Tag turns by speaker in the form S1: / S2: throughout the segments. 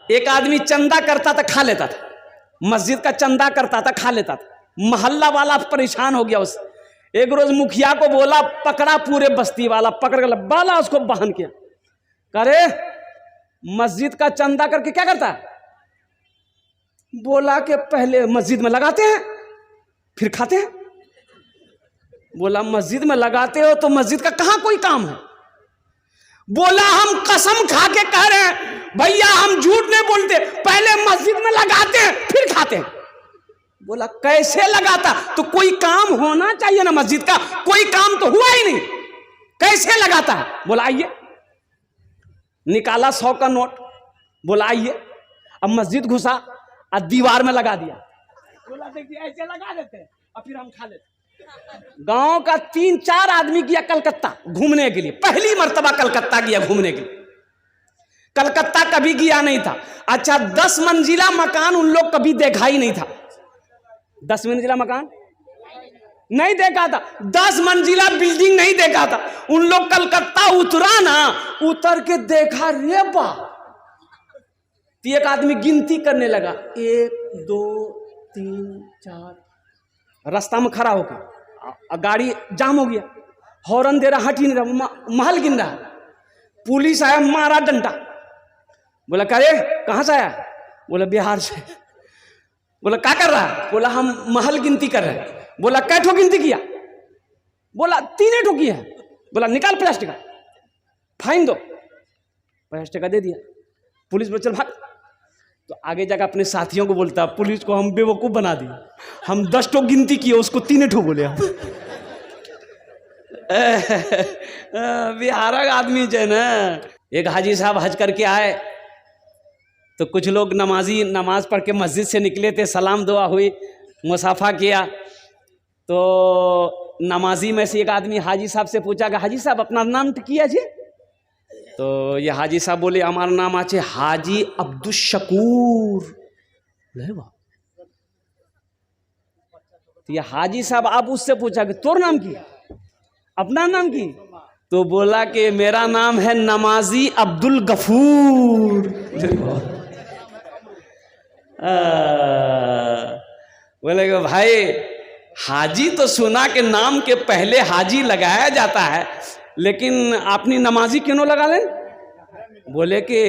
S1: एक आदमी चंदा करता था, खा लेता था, मस्जिद का चंदा करता था, खा लेता था। मोहल्ला वाला परेशान हो गया उससे। एक रोज मुखिया को बोला, पकड़ा, पूरे बस्ती वाला पकड़ कर बाला उसको बहन किया। करे मस्जिद का चंदा करके क्या करता है? बोला कि पहले मस्जिद में लगाते हैं फिर खाते हैं। बोला मस्जिद में लगाते हो तो मस्जिद का कहां कोई काम है? बोला हम कसम खा के कह रहे हैं भैया, हम झूठ नहीं बोलते, पहले मस्जिद में लगाते हैं फिर खाते हैं। बोला कैसे लगाता? तो कोई काम होना चाहिए ना मस्जिद का, कोई काम तो हुआ ही नहीं, कैसे लगाता है? बोला आइए। निकाला 100 का नोट, बोला आइए। अब मस्जिद घुसा और दीवार में लगा दिया। बोला देखिए ऐसे लगा देते हैं और फिर हम खा लेते। गांव का 3-4 आदमी गया कलकत्ता घूमने के लिए, पहली मर्तबा कलकत्ता गया घूमने के लिए। कलकत्ता कभी गया नहीं था। अच्छा 10 मंजिला मकान उन लोग कभी देखा ही नहीं था। 10 मंजिला मकान नहीं देखा था, 10 मंजिला बिल्डिंग नहीं देखा था। उन लोग कलकत्ता उतरा ना, उतर के देखा, रे बा। एक आदमी गिनती करने लगा, 1 2 3 4। रास्ता में खड़ा होकर गाड़ी जाम हो गया, हॉर्न दे रहा, हट ही नहीं रहा, महल गिन रहा। पुलिस आया, मारा डंडा। बोला करे कहां से आया? बोला बिहार से। बोला क्या कर रहा है? बोला हम महल गिनती कर रहे हैं। बोला कै ठो गिनती किया? बोला 3 ठो किया है। बोला निकाल प्लास्टिक का, फाइन दो। प्लास्टिक का दे दिया। पुलिस बोला चल भाग। तो आगे जाकर अपने साथियों को बोलता, पुलिस को हम बेवकूफ बना दिए, हम 10 ठो गिनती किए, उसको 3 ठो बोले हम। बिहार का आदमी है ना। एक हाजी साहब हज करके आए तो कुछ लोग नमाजी नमाज पढ़ के मस्जिद से निकले थे, सलाम दुआ हुई, मुसाफा किया। तो नमाजी में से एक आदमी हाजी साहब से पूछा कि हाजी साहब अपना नाम किया जी? तो ये हाजी साहब बोले हमारा नाम आछे हाजी अब्दुल शकूर। तो ये हाजी साहब आप उससे पूछा कि तोर नाम की, अपना नाम की? तो बोला कि मेरा नाम है नमाजी अब्दुल गफूर। बोले कि भाई हाजी तो सुना के नाम के पहले हाजी लगाया जाता है, लेकिन अपनी नमाजी क्यों लगा लें? बोले कि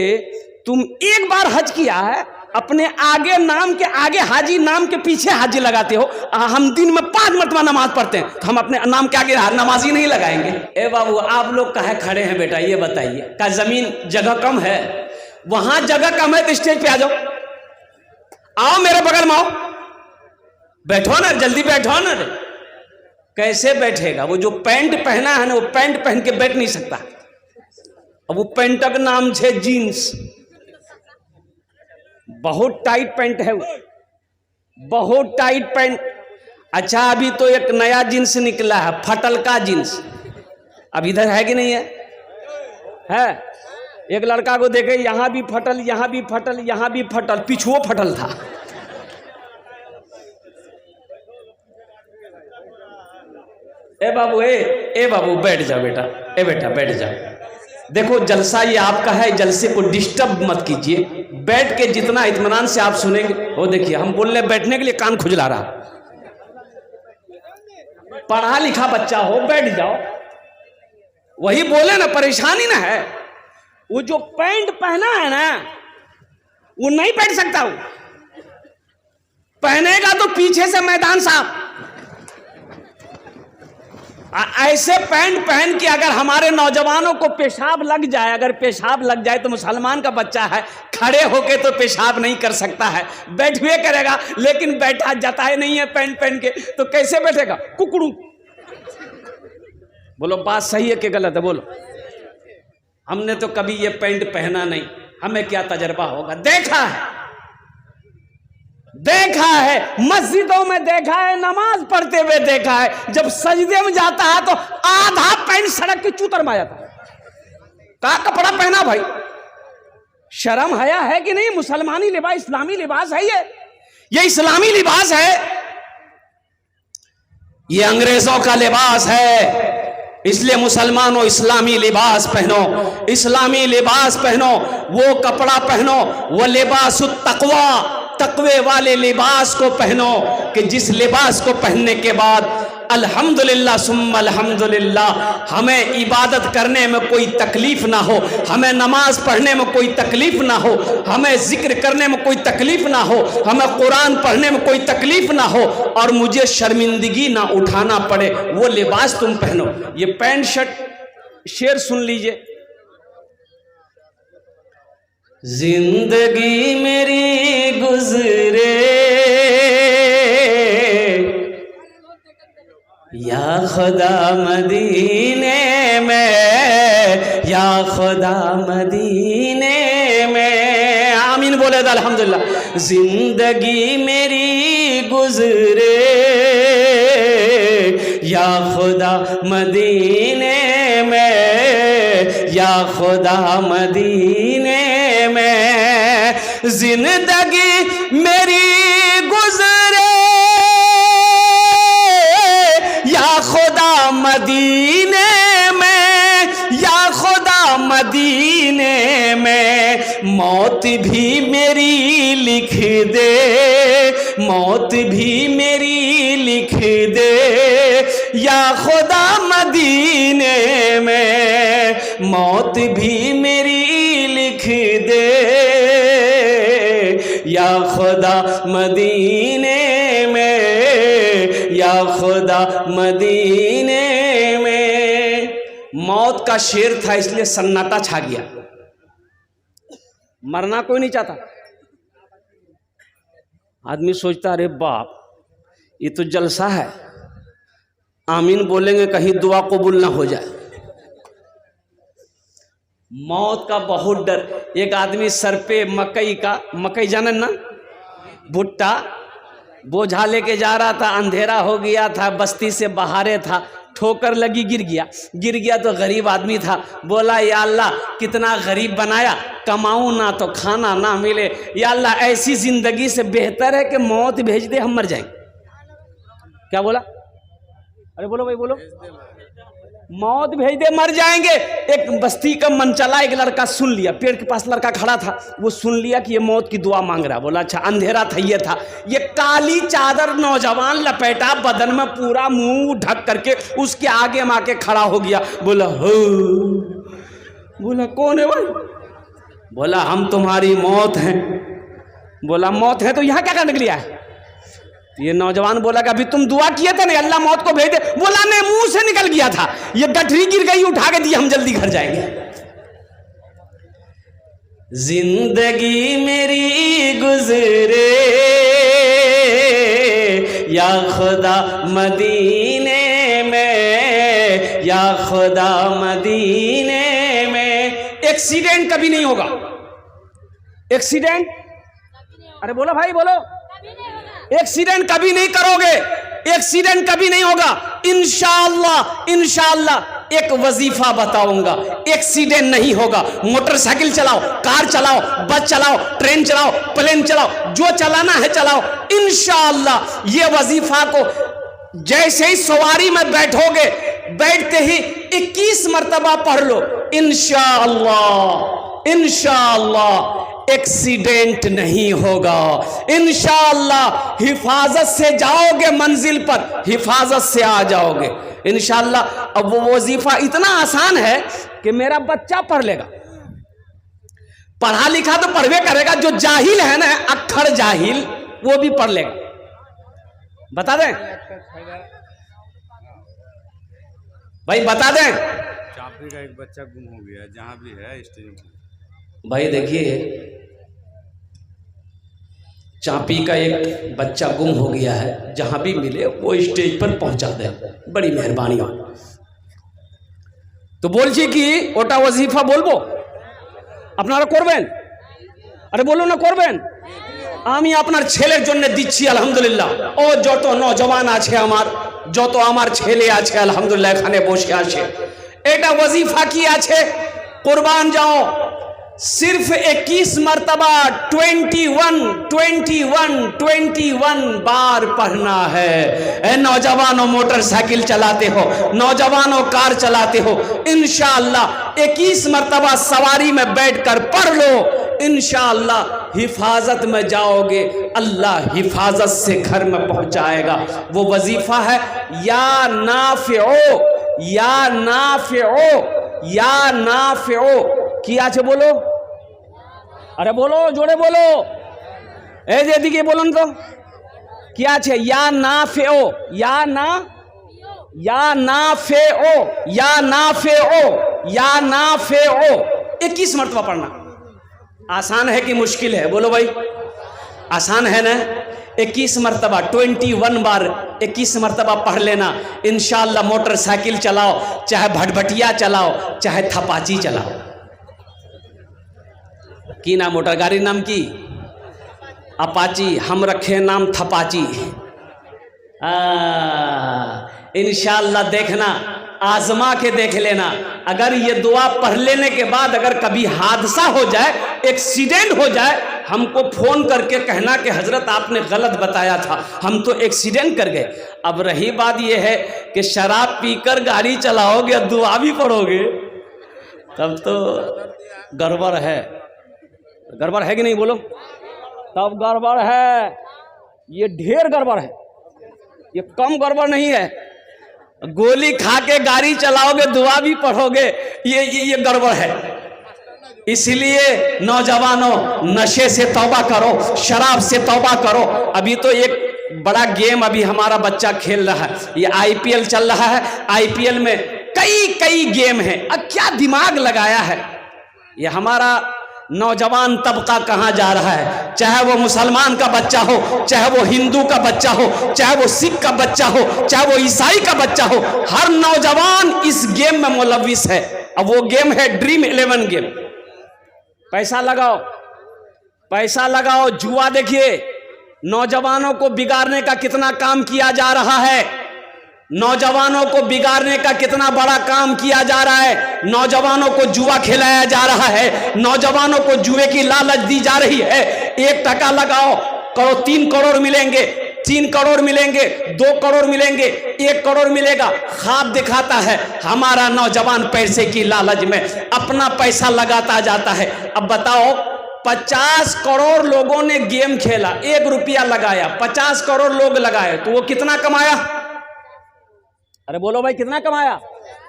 S1: तुम एक बार हज किया है, अपने आगे नाम के आगे हाजी, नाम के पीछे हाजी लगाते हो। हम दिन में 5 मरतबा नमाज पढ़ते हैं, तो हम अपने नाम के आगे नमाजी नहीं लगाएंगे? ए बाबू आप लोग काहे खड़े हैं बेटा, ये बताइए। का जमीन जगह कम है? वहां जगह कम है तो स्टेज पे आ जाओ, आओ मेरे बगल में आओ, बैठो ना, जल्दी बैठो ना। कैसे बैठेगा? वो जो पैंट पहना है ना, वो पैंट पहन के बैठ नहीं सकता। अब वो पैंट का नाम है जीन्स, बहुत टाइट पैंट है वो, बहुत टाइट पैंट। अच्छा अभी तो एक नया जीन्स निकला है, फटल का जीन्स। अब इधर है कि नहीं है? है। एक लड़का को देखे, यहां भी फटल, यहां भी फटल, यहां भी फटल, पिछुओ फटल था। ए बाबू, ए बाबू बैठ जाओ बेटा, ए बेटा बैठ जाओ। देखो जलसा ये आपका है, जलसे को डिस्टर्ब मत कीजिए। बैठ के जितना इत्मीनान से आप सुनेंगे, वो देखिए हम बोल रहे बैठने के लिए कान खुजला रहा। पढ़ा लिखा बच्चा हो, बैठ जाओ। वही बोले ना, परेशानी ना है। वो जो पैंट पहना है ना, वो नहीं बैठ सकता। वो पहनेगा तो पीछे से मैदान साफ। ऐसे पैंट पहन के अगर हमारे नौजवानों को पेशाब लग जाए, अगर पेशाब लग जाए तो मुसलमान का बच्चा है, खड़े होके तो पेशाब नहीं कर सकता है, बैठे करेगा। लेकिन बैठा जाता है नहीं है पैंट पहन के, तो कैसे बैठेगा? कुकड़ू। बोलो बात सही है कि गलत है? बोलो। हमने तो कभी ये पैंट पहना नहीं, हमें क्या तजर्बा होगा? देखा है, देखा है, मस्जिदों में देखा है, नमाज पढ़ते हुए देखा है। जब सजदे में जाता है तो आधा पैंट सड़क के चूतर में आ जाता है। का कपड़ा पहना भाई, शर्म हया है कि नहीं? मुसलमानी लिबास, इस्लामी लिबास है ये इस्लामी लिबास है, ये अंग्रेजों का लिबास है। इसलिए मुसलमानों इस्लामी लिबास पहनो, इस्लामी लिबास पहनो, वो कपड़ा पहनो, वो लिबासुत तकवा, तकवे वाले लिबास को पहनो कि जिस लिबास को पहनने के बाद अल्हम्दुलिल्लाह सुम्मा अल्हम्दुलिल्लाह हमें इबादत करने में कोई तकलीफ ना हो, हमें नमाज पढ़ने में कोई तकलीफ ना हो, हमें जिक्र करने में कोई तकलीफ ना हो, हमें कुरान पढ़ने में कोई तकलीफ ना हो और मुझे शर्मिंदगी ना उठाना पड़े, वो लिबास तुम पहनो। ये पैंट शर्ट शेर सुन लीजिए। जिंदगी मेरी गुजरे या खुदा मदीने में, या खुदा मदीने में, आमीन बोले तो अल्हम्दुलिल्लाह। जिंदगी मेरी गुजरे या खुदा मदीने में, या खुदा मदीने में, जिंदगी मेरी गुजरे या खुदा मदीने में, या खुदा मदीने में, मौत भी मेरी लिख दे, मौत भी मेरी लिख दे या खुदा मदीने में, मौत भी मेरी लिख दे या खुदा मदीने में, या खुदा मदीने में। मौत का शेर था इसलिए सन्नाटा छा गया, मरना कोई नहीं चाहता। आदमी सोचता अरे बाप ये तो जलसा है, आमीन बोलेंगे कहीं दुआ कबूल ना हो जाए। मौत का बहुत डर। एक आदमी सर पे मकई का, मकई जानन ना, भुट्टा बोझा लेके जा रहा था, अंधेरा हो गया था, बस्ती से बाहरे था, ठोकर लगी, गिर गया। गिर गया तो गरीब आदमी था, बोला या अल्लाह कितना गरीब बनाया, कमाऊं ना तो खाना ना मिले, या अल्लाह ऐसी जिंदगी से बेहतर है कि मौत भेज दे, हम मर जाएंगे। क्या बोला? अरे बोलो भाई बोलो, मौत भेज दे मर जाएंगे। एक बस्ती का मनचला एक लड़का सुन लिया, पेड़ के पास लड़का खड़ा था, वो सुन लिया कि ये मौत की दुआ मांग रहा। बोला अच्छा, अंधेरा था, ये था, ये काली चादर नौजवान लपेटा बदन में, पूरा मुंह ढक करके उसके आगे में आके खड़ा हो गया। बोला हो, बोला कौन है भाई? बोला हम तुम्हारी मौत हैं। बोला मौत है तो यहाँ क्या करने के लिए आया? ये नौजवान बोला कि अभी तुम दुआ किए थे ना अल्लाह मौत को भेज दे। बोला नहीं, मुंह से निकल गया था, ये गठरी गिर गई, उठा के दी, हम जल्दी घर जाएंगे। जिंदगी मेरी गुजरे या खुदा मदीने में, या खुदा मदीने में। एक्सीडेंट कभी नहीं होगा, एक्सीडेंट, अरे बोलो भाई बोलो, एक्सीडेंट कभी नहीं करोगे, एक्सीडेंट कभी नहीं होगा इंशाअल्लाह। इंशाअल्लाह एक वजीफा बताऊंगा, एक्सीडेंट नहीं होगा। मोटरसाइकिल चलाओ, कार चलाओ, बस चलाओ, ट्रेन चलाओ, प्लेन चलाओ, जो चलाना है चलाओ, इंशाअल्लाह ये वजीफा को जैसे ही सवारी में बैठोगे, बैठते ही 21 मर्तबा पढ़ लो, इंशाअल्लाह इंशाअल्लाह एक्सीडेंट नहीं होगा। इंशाअल्लाह हिफाजत से जाओगे मंजिल पर, हिफाजत से आ जाओगे इंशाअल्लाह। अब वो वजीफा इतना आसान है कि मेरा बच्चा पढ़ लेगा, पढ़ा लिखा तो पढ़वे करेगा, जो जाहिल है ना, अक्खर जाहिल, वो भी पढ़ लेगा। बता दें भाई, बता दें।
S2: चापी का एक बच्चा गुम हो गया, जहां भी है स्टेज
S1: भाई देखिए, चापी का एक बच्चा गुम हो गया है, जहां भी मिले वो स्टेज पर पहुंचा दे, बड़ी मेहरबानी हो। तो बोलছি কি ওটা ওয়াজিফা বলবো, আপনারা করবেন? আরে বলুন না করবেন। আমি আপনার ছেলের জন্য দিচ্ছি আলহামদুলিল্লাহ। ও যত নওজওয়ান আছে আমার, যত আমার ছেলে আছে আলহামদুলিল্লাহ এখানে বসে আছে, এটা ওয়াজিফা কি আছে, কুরবান যাও, सिर्फ 21 मरतबा 21 बार पढ़ना है। ए नौजवानों मोटरसाइकिल चलाते हो, नौजवानों कार चलाते हो, इंशाअल्लाह 21 मरतबा सवारी में बैठकर पढ़ लो, इंशाअल्लाह हिफाजत में जाओगे, अल्लाह हिफाजत से घर में पहुंचाएगा। वो वजीफा है या नाफिओ, या नाफिओ, या नाफिओ। किया छे बोलो, अरे बोलो, जोड़े बोलो, ए दीदी के बोलो तो क्या छे? या नाफिओ, या नाफिओ, या नाफिओ, या नाफिओ। 21 मरतबा पढ़ना। आसान है कि मुश्किल है? बोलो भाई, आसान है ना? 21 मरतबा 21 बार 21 मरतबा पढ़ लेना, इंशाअल्लाह मोटरसाइकिल चलाओ, चाहे भटभटिया चलाओ, चाहे थपाची चलाओ। की ना मोटर गाड़ी नाम की? अपाची। हम रखे नाम थपाची। इंशाअल्लाह देखना, आजमा के देख लेना। अगर ये दुआ पढ़ लेने के बाद अगर कभी हादसा हो जाए, एक्सीडेंट हो जाए, हमको फोन करके कहना कि हजरत आपने गलत बताया था, हम तो एक्सीडेंट कर गए। अब रही बात ये है कि शराब पीकर गाड़ी चलाओगे, दुआ भी पढ़ोगे, तब तो गड़बड़ है। गड़बड़ है कि नहीं? बोलो, तब गड़बड़ है। ये ढेर गड़बड़ है, ये कम गड़बड़ नहीं है। गोली खा के गाड़ी चलाओगे, दुआ भी पढ़ोगे, ये गड़बड़ है। इसलिए नौजवानों, नशे से तौबा करो, शराब से तौबा करो। अभी तो एक बड़ा गेम अभी हमारा बच्चा खेल रहा है, ये IPL चल रहा है। IPL में कई गेम है। अब क्या दिमाग लगाया है ये हमारा नौजवान तबका, कहाँ जा रहा है? चाहे वो मुसलमान का बच्चा हो, चाहे वो हिंदू का बच्चा हो, चाहे वो सिख का बच्चा हो, चाहे वो ईसाई का बच्चा हो, हर नौजवान इस गेम में मुलविस है। अब वो गेम है ड्रीम 11 गेम। पैसा लगाओ, पैसा लगाओ, जुआ देखिए। नौजवानों को बिगाड़ने का कितना काम किया जा रहा है, नौजवानों को बिगाड़ने का कितना बड़ा काम किया जा रहा है। नौजवानों को जुआ खिलाया जा रहा है, नौजवानों को जुए की लालच दी जा रही है। 1 टका लगाओ, करो 3 करोड़ मिलेंगे, 3 करोड़ मिलेंगे, 2 करोड़ मिलेंगे, 1 करोड़ मिलेगा। ख्वाब दिखाता है हमारा नौजवान, पैसे की लालच में अपना पैसा लगाता जाता है। अब बताओ, 50 करोड़ लोगों ने गेम खेला, 1 रुपया लगाया, 50 करोड़ लोग लगाए, तो वो कितना कमाया? अरे बोलो भाई, कितना कमाया?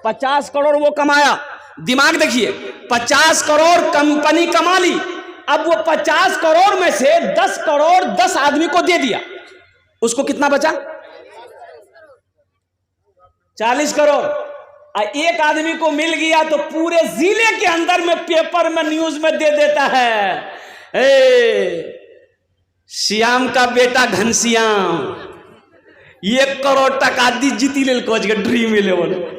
S1: 50 करोड़ वो कमाया। दिमाग देखिए, 50 करोड़ कंपनी कमा ली। अब वो 50 करोड़ में से 10 करोड़ 10 आदमी को दे दिया, उसको कितना बचा? 40 करोड़। एक आदमी को मिल गया तो पूरे जिले के अंदर में पेपर में न्यूज में दे देता है, श्याम का बेटा घनश्याम 1 करोड़ टका दी जीती ले कोच के ड्रीम 11।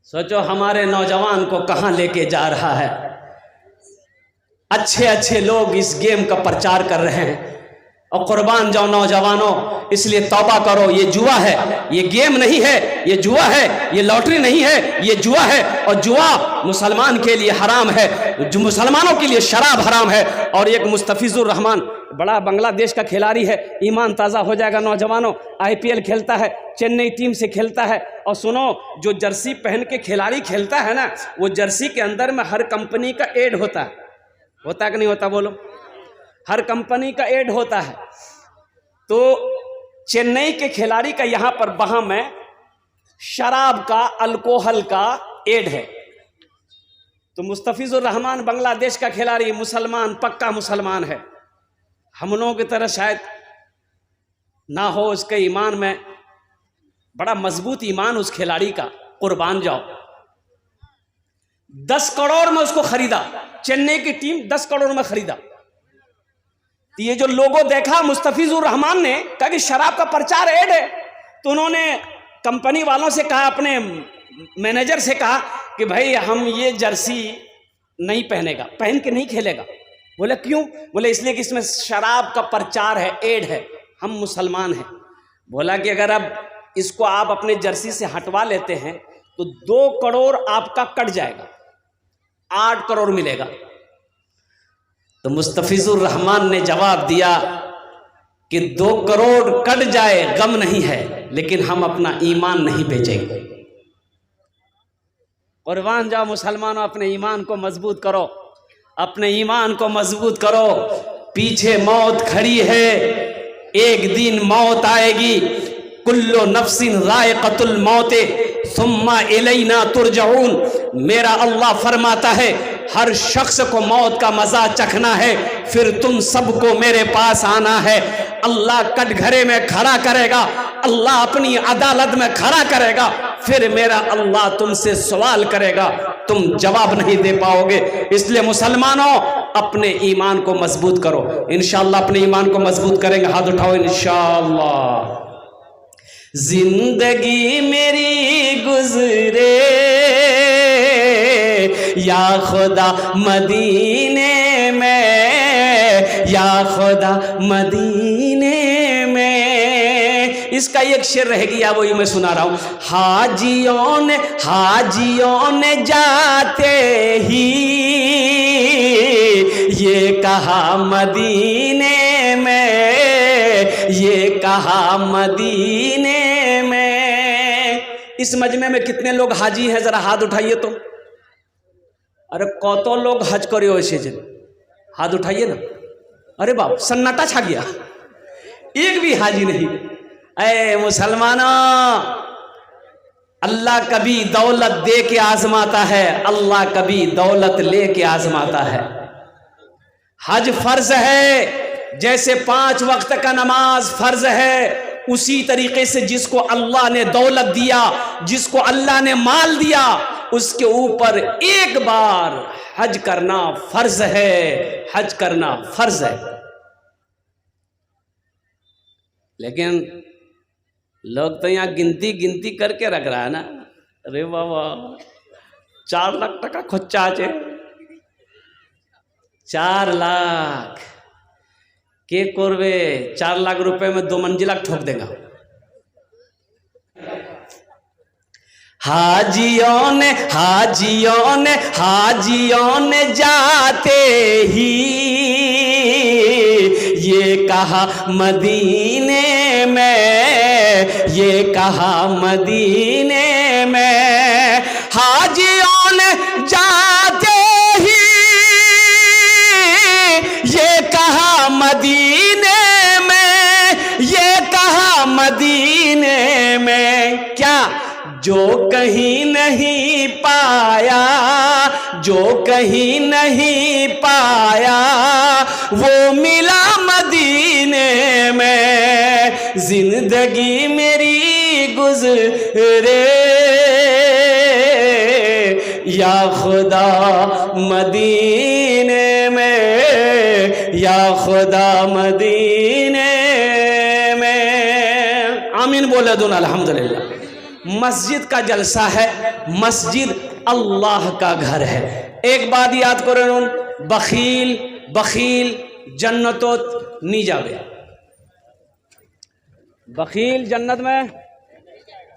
S1: सोचो हमारे नौजवान को कहां लेके जा रहा है। अच्छे अच्छे लोग इस गेम का प्रचार कर रहे हैं, और कुर्बान जाओ नौजवानों, इसलिए तौबा करो। ये जुआ है, ये गेम नहीं है, ये जुआ है, ये लॉटरी नहीं है, ये जुआ है। और जुआ मुसलमान के लिए हराम है, जो मुसलमानों के लिए शराब हराम है। और एक मुस्तफिजुर रहमान बड़ा बांग्लादेश का खिलाड़ी है, ईमान ताज़ा हो जाएगा नौजवानों। IPL खेलता है, चेन्नई टीम से खेलता है। और सुनो, जो जर्सी पहन के खिलाड़ी खेलता है ना, वो जर्सी के अंदर में हर कंपनी का एड होता है कि नहीं होता? बोलो, हर कंपनी का एड होता है। तो चेन्नई के खिलाड़ी का यहां पर वहां में शराब का, अल्कोहल का एड है। तो मुस्तफिजुर रहमान बांग्लादेश का खिलाड़ी, मुसलमान, पक्का मुसलमान है। हम लोगों की तरह शायद ना हो, उसके ईमान में बड़ा मजबूत ईमान उस खिलाड़ी का, कुर्बान जाओ। 10 करोड़ में उसको खरीदा, चेन्नई की टीम 10 करोड़ में खरीदा। तो ये जो लोगो देखा मुस्तफिजुर रहमान ने, कहा कि शराब का प्रचार ऐड है। तो उन्होंने कंपनी वालों से कहा, अपने मैनेजर से कहा कि भाई हम ये जर्सी नहीं पहनेगा, पहन के नहीं खेलेगा। बोले क्यों? बोले इसलिए कि इसमें शराब का प्रचार है, ऐड है, हम मुसलमान हैं। बोला कि अगर अब इसको आप अपने जर्सी से हटवा लेते हैं तो 2 करोड़ आपका कट जाएगा, 8 करोड़ मिलेगा। तो मुस्तफिजुर रहमान ने जवाब दिया कि 2 करोड़ कट जाए गम नहीं है, लेकिन हम अपना ईमान नहीं बेचेंगे। कुर्बान जाओ मुसलमानों, अपने ईमान को मजबूत करो, अपने ईमान को मजबूत करो। पीछे मौत खड़ी है, एक दिन मौत आएगी। कुल्लो नफ्सिन रायक़तुल मौत सुम्मा इलैना तुरजऊन। मेरा अल्लाह फरमाता है हर शख्स को मौत का मजा चखना है, फिर तुम सबको मेरे पास आना है। अल्लाह कटघरे में खड़ा करेगा, अल्लाह अपनी अदालत में खड़ा करेगा, फिर मेरा अल्लाह तुमसे सवाल करेगा, तुम जवाब नहीं दे पाओगे। इसलिए मुसलमानों अपने ईमान को मजबूत करो। इंशाअल्लाह अपने ईमान को मजबूत करेंगे, हाथ उठाओ इंशाअल्लाह। जिंदगी मेरी गुजरे या खुदा मदीने में, या खुदा मदीने में। इसका एक शेर रह गया, वही मैं सुना रहा हूं। हाजियों ने जाते ही ये कहा मदीने में, ये कहा मदीने में। इस मजमे में कितने लोग हाजी हैं, जरा हाथ उठाइए तो। अरे कतो लोग हज करे ऐसे जन, हाथ उठाइए ना। अरे बाप, सन्नाटा छा गया, एक भी हाजी नहीं। ऐ मुसलमानों, अल्लाह कभी दौलत दे के आजमाता है, अल्लाह कभी दौलत ले के आजमाता है। हज फर्ज है, जैसे 5 वक्त का नमाज फर्ज है, उसी तरीके से जिसको अल्लाह ने दौलत दिया, जिसको अल्लाह ने माल दिया, उसके ऊपर एक बार हज करना फर्ज है, हज करना फर्ज है। लेकिन लोग तो यहाँ गिनती करके रख रहा है ना। अरे बाबा 4 लाख टका खर्चा আছে, 4 लाख के करवे। 4 लाख रुपए में 2 मंजिला ठोक देगा। हाजियों ने जाते ही ये कहा मदीने में, ये कहा मदीने में। हाजियों ने जाते ही ये कहा मदीने में, ये कहा मदीने में। क्या जो कहीं नहीं पाया, जो कहीं नहीं पाया, वो मिला मदीने में। जिंदगी मेरी गुजरे या खुदा मदीने में, या खुदा मदीने में। आमीन बोले दून अल्हम्दुलिल्लाह। मस्जिद का जलसा है, मस्जिद अल्लाह का घर है। एक बात याद करो, बखील जन्नतोत नहीं जावे। बखील जन्नत में,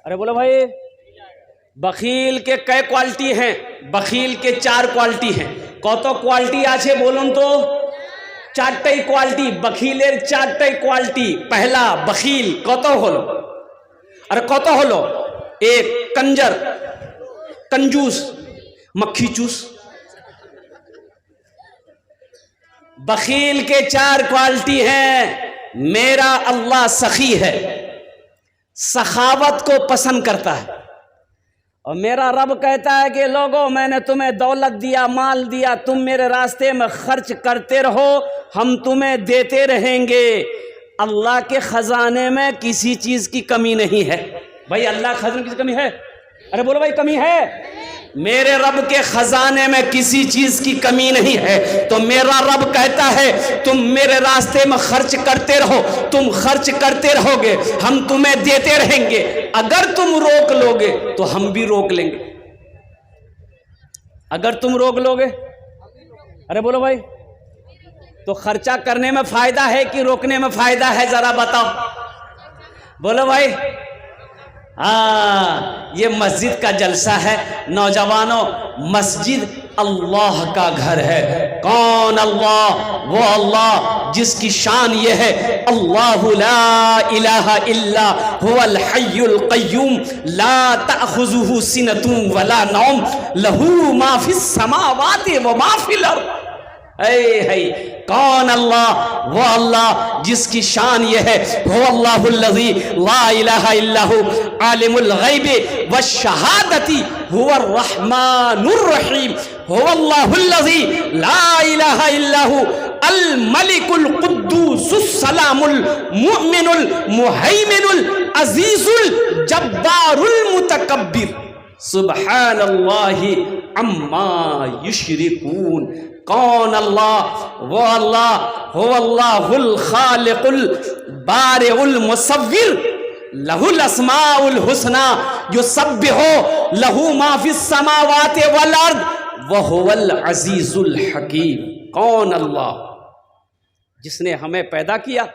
S1: अरे बोलो भाई, बखील के कई क्वालिटी हैं? बखील के 4 क्वालिटी हैं। कत क्वालिटी आछे बोलुन तो? 4टाई क्वालिटी, बखीलेर 4टाई क्वालिटी। पहला बखील कत हलो? अरे कत हलो? 1 कंजर, कंजूस, मक्खी चूस। बखील के 4 क्वालिटी हैं। मेरा अल्लाह सखी है, सखावत को पसंद करता है। और मेरा रब कहता है कि लोगों, मैंने तुम्हें दौलत दिया, माल दिया, तुम मेरे रास्ते में खर्च करते रहो, हम तुम्हें देते रहेंगे। अल्लाह के खजाने में किसी चीज की कमी नहीं है। भाई अल्लाह के खजाने की कमी है? अरे बोलो भाई, कमी है? मेरे रब के खजाने में किसी चीज की कमी नहीं है। तो मेरा रब कहता है तुम मेरे रास्ते में खर्च करते रहो, तुम खर्च करते रहोगे, हम तुम्हें देते रहेंगे। अगर तुम रोक लोगे तो हम भी रोक लेंगे। अगर तुम रोक लोगे, अरे बोलो भाई, तो खर्चा करने में फायदा है कि रोकने में फायदा है? जरा बताओ, बोलो भाई। ये मस्जिद का जलसा है। नौजवानों, मस्जिद अल्लाह का घर है। कौन अल्लाह? वो अल्लाह जिसकी शान ये है, अल्लाहु ला इलाहा इल्ला हुवल हय्युल क़य्यूम ला तअख़ुज़ुहु सिनतुन वला नौम लहू मा फ़िस समावाति व मा फ़िल अर्ज़। है कौन अल्लाह? वो अल्लाह जिसकी शान ये है, हुवल्लाहुल्लज़ी ला इलाहा इल्लहु आलिमुल ग़ैबि वश्शहादति हुवर रहमानुर रहीम, हुवल्लाहुल्लज़ी ला इलाहा इल्लहु अल मलिकुल कुद्दूसुस सलामुल मुमिनुल मुहैमिनुल अज़ीज़ुल जब्बारुल मुतकब्बिर सुब्हानल्लाहि अम्मा युश्रिकून। कौन अल्लाह? वो अल्लाह हुवल्लाहुल खालिकुल बारिउल मुसव्विर लहुल अस्माउल हुस्ना युसब्बिहु लहू मा फिस समावाति वल अर्द व हुवल अजीजुल हकीम। कौन अल्लाह? जिसने हमें पैदा किया,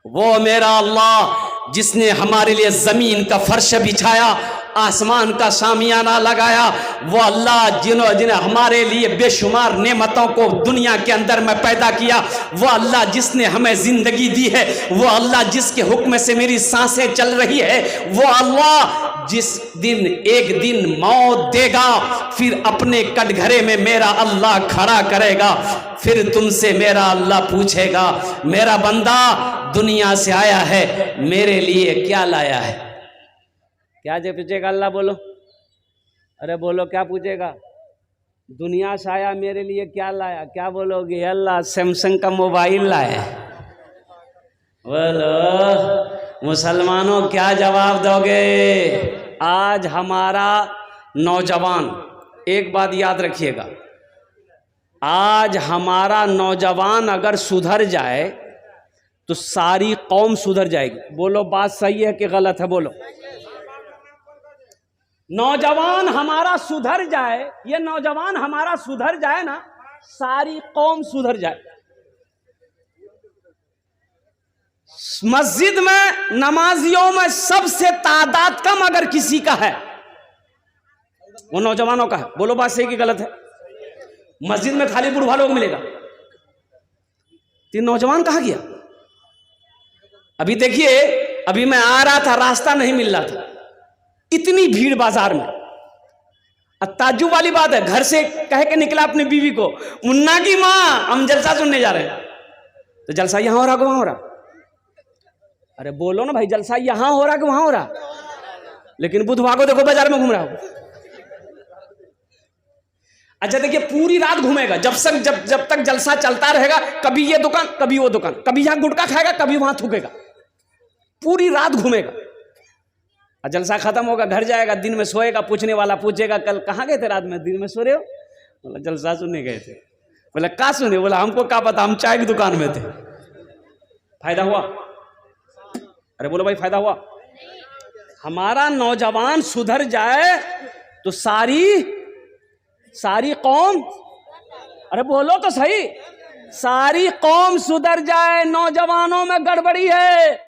S1: वो मेरा अल्लाह जिसने हमारे लिए जमीन का फर्श बिछाया, आसमान का शामियाना लगाया, वो अल्लाह जिन्हें हमारे लिए बेशुमार नेमतों को दुनिया के अंदर में पैदा किया, वो अल्लाह जिसने हमें जिंदगी दी है, वो अल्लाह जिसके हुक्म से मेरी सांसें चल रही है, वो अल्लाह जिस दिन एक दिन मौत देगा, फिर अपने कटघरे में मेरा अल्लाह खड़ा करेगा, फिर तुमसे मेरा अल्लाह पूछेगा, मेरा बंदा दुनिया से आया है, मेरे लिए क्या लाया है? क्या जो पूछेगा अल्लाह? बोलो, अरे बोलो, क्या पूछेगा? दुनिया से आया, मेरे लिए क्या लाया? क्या बोलोगे? अल्लाह सैमसंग का मोबाइल लाया। बोलो मुसलमानों, क्या जवाब दोगे? आज हमारा नौजवान, एक बात याद रखिएगा, आज हमारा नौजवान अगर सुधर जाए तो सारी कौम सुधर जाएगी। बोलो बात सही है कि गलत है? बोलो। नौजवान हमारा सुधर जाए, ये नौजवान हमारा सुधर जाए ना, सारी कौम सुधर जाए। मस्जिद में नमाजियों में सबसे तादाद कम अगर किसी का है, वो नौजवानों का है। बोलो बात सही कि गलत है? मस्जिद में खाली बुढ़वा लोग मिलेगा, तीन नौजवान कहाँ गया? अभी देखिए, अभी मैं आ रहा था, रास्ता नहीं मिल रहा था, इतनी भीड़ बाजार में। ताज्जुब वाली बात है, घर से कह के निकला अपनी बीवी को, मुन्ना की माँ हम जलसा सुनने जा रहे हैं। तो जलसा यहां हो रहा कि वहां हो रहा? अरे बोलो ना भाई, जलसा यहां हो रहा कि वहां हो रहा? लेकिन बुधवार को देखो बाजार में घूम रहा हो। अच्छा देखिए, पूरी रात घूमेगा, जब तक जलसा चलता रहेगा, कभी ये दुकान कभी वो दुकान, कभी यहां गुटखा खाएगा कभी वहां थूकेगा, पूरी रात घूमेगा। और जलसा खत्म होगा, घर जाएगा, दिन में सोएगा, पूछने वाला पूछेगा कल कहाँ गए थे रात में, दिन में सो रहे हो? बोला जलसा सुनने गए थे। बोला क्या सुने? बोला हमको क्या पता, हम चाय की दुकान में थे। फायदा हुआ? अरे बोलो भाई, फायदा हुआ? हमारा नौजवान सुधर जाए तो सारी कौम, अरे बोलो तो सही, सारी कौम सुधर जाए। नौजवानों में गड़बड़ी है।